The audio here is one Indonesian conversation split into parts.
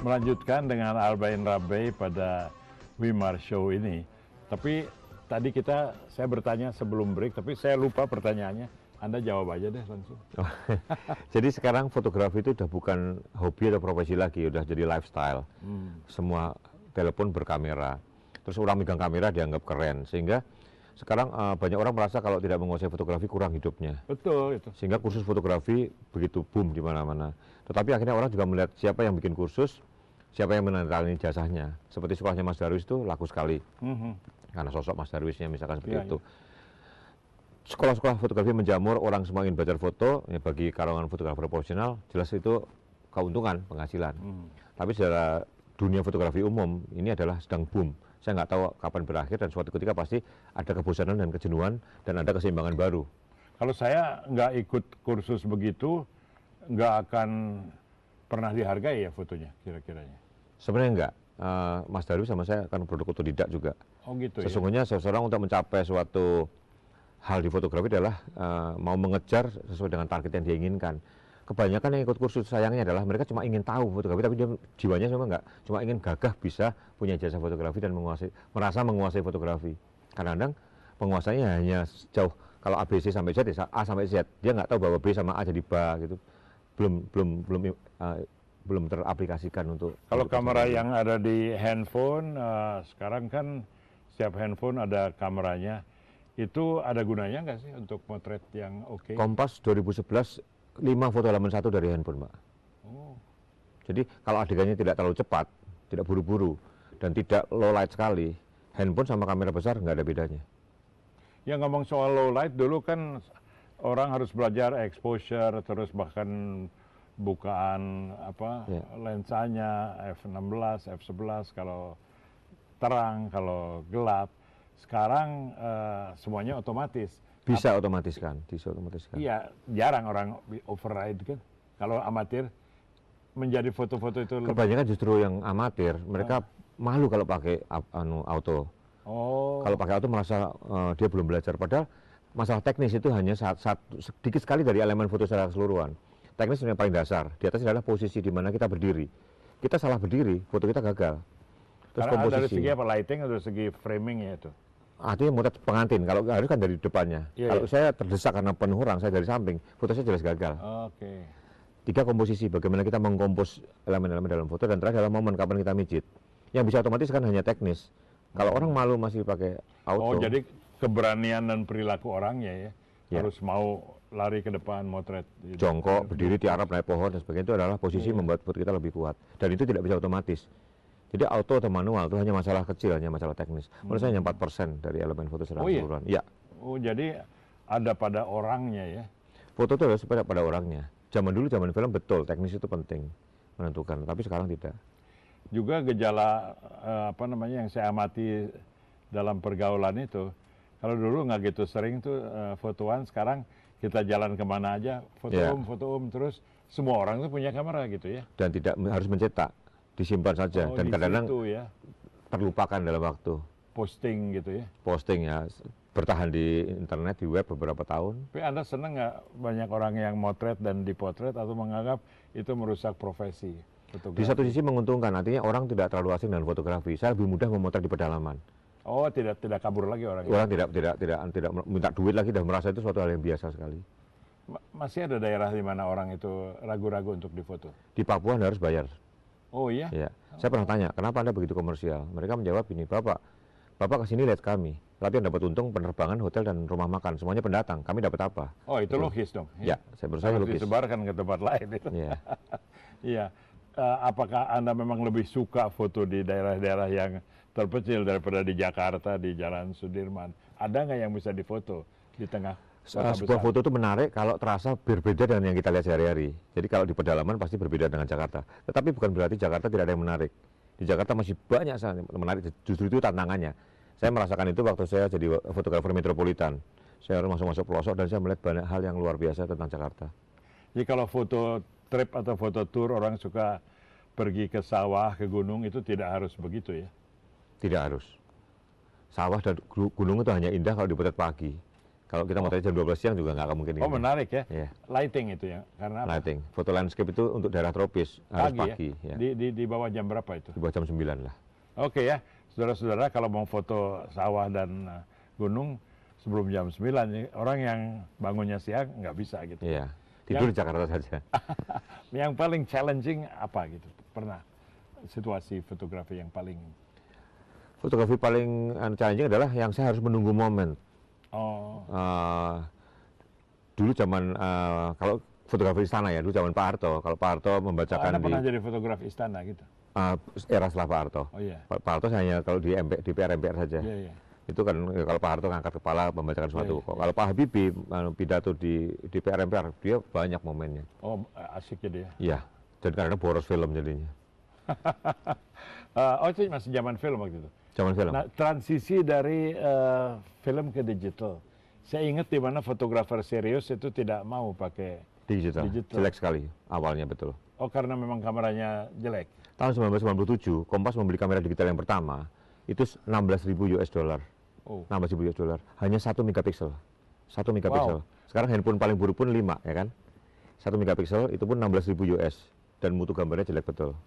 melanjutkan dengan Albain Rabai pada Wimar Show ini. Tapi tadi saya bertanya sebelum break, tapi saya lupa pertanyaannya. Anda jawab aja deh langsung. Jadi sekarang fotografi itu udah bukan hobi atau profesi lagi, udah jadi lifestyle. Semua telepon berkamera. Terus orang megang kamera dianggap keren, sehingga sekarang banyak orang merasa kalau tidak menguasai fotografi kurang hidupnya. Betul itu. Sehingga kursus fotografi begitu boom di mana-mana. Tetapi akhirnya orang juga melihat siapa yang bikin kursus, siapa yang menandatangani jasanya. Seperti sekolahnya Mas Darwis itu laku sekali. Karena sosok Mas Darwisnya misalkan seperti itu. Sekolah-sekolah fotografi menjamur, orang semua ingin belajar foto, ya bagi kalangan fotografer profesional, jelas itu keuntungan, penghasilan. Tapi secara dunia fotografi umum, ini adalah sedang boom. Saya nggak tahu kapan berakhir, dan suatu ketika pasti ada kebosanan dan kejenuhan, dan ada keseimbangan baru. Kalau saya nggak ikut kursus begitu, nggak akan pernah dihargai ya fotonya, kira-kiranya? Sebenarnya enggak. Mas Darwis sama saya kan produk otodidak juga. Oh gitu. Sesungguhnya seseorang untuk mencapai suatu hal di fotografi adalah mau mengejar sesuai dengan target yang dia inginkan. Kebanyakan yang ikut kursus sayangnya adalah mereka cuma ingin tahu fotografi, tapi dia jiwanya cuma enggak, cuma ingin gagah bisa punya ijazah fotografi dan merasa menguasai fotografi. Kadang-kadang penguasanya hanya jauh, kalau ABC sampai Z, A sampai Z, dia nggak tahu bahwa B sama A jadi ba gitu. Belum teraplikasikan untuk. Kalau kamera yang ada di handphone, sekarang kan setiap handphone ada kameranya. Itu ada gunanya nggak sih untuk motret yang oke? Kompas 2011 5 foto halaman 1 dari handphone, Pak. Oh. Jadi kalau adegannya tidak terlalu cepat, tidak buru-buru, dan tidak low light sekali, handphone sama kamera besar nggak ada bedanya. Ya ngomong soal low light, dulu kan orang harus belajar exposure, terus bahkan bukaan lensanya f16, f11 kalau terang, kalau gelap. Sekarang semuanya otomatis. Bisa otomatiskan. Iya, jarang orang override kan. Kalau amatir menjadi foto-foto itu kebanyakan justru yang amatir, mereka malu kalau pakai auto. Oh. Kalau pakai auto merasa dia belum belajar. Padahal masalah teknis itu hanya sedikit sekali dari elemen foto secara keseluruhan. Teknis yang paling dasar. Di atas adalah posisi di mana kita berdiri. Kita salah berdiri, foto kita gagal. Terus komposisi. Dari segi apa, lighting atau segi framing ya itu? Artinya motret pengantin, kalau harus kan dari depannya. Kalau saya terdesak karena penuh orang, saya dari samping, foto saya jelas gagal. Oke. 3, komposisi, bagaimana kita mengkompos elemen-elemen dalam foto, dan terakhir adalah momen kapan kita mijit. Yang bisa otomatis kan hanya teknis. Kalau orang malu masih pakai auto. Oh, jadi keberanian dan perilaku orangnya ya. Harus mau lari ke depan, motret. Jongkok, berdiri, tiarap, naik pohon, dan sebagainya, itu adalah posisi membuat foto kita lebih kuat. Dan itu tidak bisa otomatis. Jadi auto atau manual itu hanya masalah kecil, hanya masalah teknis. Menurut saya hanya 4% dari elemen foto secara keseluruhan. Iya? Oh, jadi ada pada orangnya ya? Foto itu harus pada orangnya. Zaman dulu, zaman film, betul, teknis itu penting menentukan, tapi sekarang tidak. Juga gejala yang saya amati dalam pergaulan itu, kalau dulu nggak gitu sering tuh fotoan, sekarang kita jalan kemana aja, foto terus semua orang tuh punya kamera gitu ya? Dan tidak harus mencetak, disimpan saja, dan kadang-kadang terlupakan dalam waktu. Posting gitu ya? Posting ya, bertahan di internet, di web beberapa tahun. Tapi Anda senang nggak banyak orang yang motret dan dipotret, atau menganggap itu merusak profesi fotografi? Di satu sisi menguntungkan, artinya orang tidak terlalu asing dengan fotografi. Saya lebih mudah memotret di pedalaman. Oh, tidak kabur lagi orang. Orang tidak minta duit lagi, dan merasa itu suatu hal yang biasa sekali. Masih ada daerah di mana orang itu ragu-ragu untuk difoto? Di Papua Anda harus bayar. Oh iya? Ya. Saya pernah tanya, kenapa Anda begitu komersial? Mereka menjawab ini, Bapak kesini lihat kami, tapi yang dapat untung penerbangan, hotel, dan rumah makan, semuanya pendatang. Kami dapat apa? Oh, itu logis dong. Ya, saya berusaha logis. Disebarkan ke tempat lain itu. Iya. Iya. Apakah Anda memang lebih suka foto di daerah-daerah yang terpencil daripada di Jakarta, di Jalan Sudirman? Ada nggak yang bisa difoto di tengah kota sebuah besar? foto itu menarik kalau terasa berbeda dengan yang kita lihat sehari-hari. Jadi kalau di pedalaman pasti berbeda dengan Jakarta. Tetapi bukan berarti Jakarta tidak ada yang menarik. Di Jakarta masih banyak menarik, justru itu tantangannya. Saya merasakan itu waktu saya jadi fotografer metropolitan. Saya harus masuk pelosok, dan saya melihat banyak hal yang luar biasa tentang Jakarta. Jadi kalau foto trip atau foto tour, orang suka pergi ke sawah, ke gunung, itu tidak harus begitu ya? Tidak harus. Sawah dan gunung itu hanya indah kalau dipotret pagi. Kalau kita mau jam 12 siang juga nggak akan mungkin. Oh, menarik ya. Iya. Lighting itu ya. Karena apa? Lighting. Foto landscape itu untuk daerah tropis harus pagi. Ya? Ya. Di bawah jam berapa itu? Di bawah jam 9 lah. Oke ya, saudara-saudara, kalau mau foto sawah dan gunung sebelum jam 9, orang yang bangunnya siang nggak bisa gitu. Iya. Tidur di Jakarta saja. Yang paling challenging apa gitu? Pernah situasi fotografi yang paling... Fotografi paling challenging adalah yang saya harus menunggu momen. Oh. Dulu zaman, kalau fotografi istana ya, dulu zaman Pak Harto. Kalau Pak Harto membacakan Anda pernah jadi fotografi istana gitu? Era setelah Pak Harto. Oh iya. Pak Harto hanya kalau di DPR MPR saja. Iya, iya. Itu kan kalau Pak Harto ngangkat kepala membacakan sesuatu. Iya, iya. Kalau Pak Habibie pidato di DPR MPR, dia banyak momennya. Oh, asik jadi ya? Iya. Dan kadang-kadang boros film jadinya. Oh, itu masih zaman film waktu itu? Zaman film. Nah, transisi dari film ke digital. Saya ingat di mana fotografer serius itu tidak mau pakai Digital. Jelek sekali awalnya, betul. Oh, karena memang kameranya jelek? Tahun 1997, Kompas membeli kamera digital yang pertama, itu 16.000 US dollar. Oh. 16.000 US dollar. Hanya 1 megapiksel. 1 megapiksel. Wow. Sekarang handphone paling buruk pun 5, ya kan? 1 megapiksel itu pun 16.000 US. Dan mutu gambarnya jelek betul.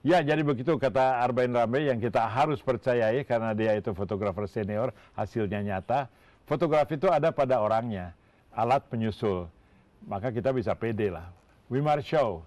Ya, jadi begitu kata Arbain Rambe yang kita harus percayai karena dia itu fotografer senior, hasilnya nyata. Fotografi itu ada pada orangnya, alat penyusul. Maka kita bisa pede lah. Wimar Show.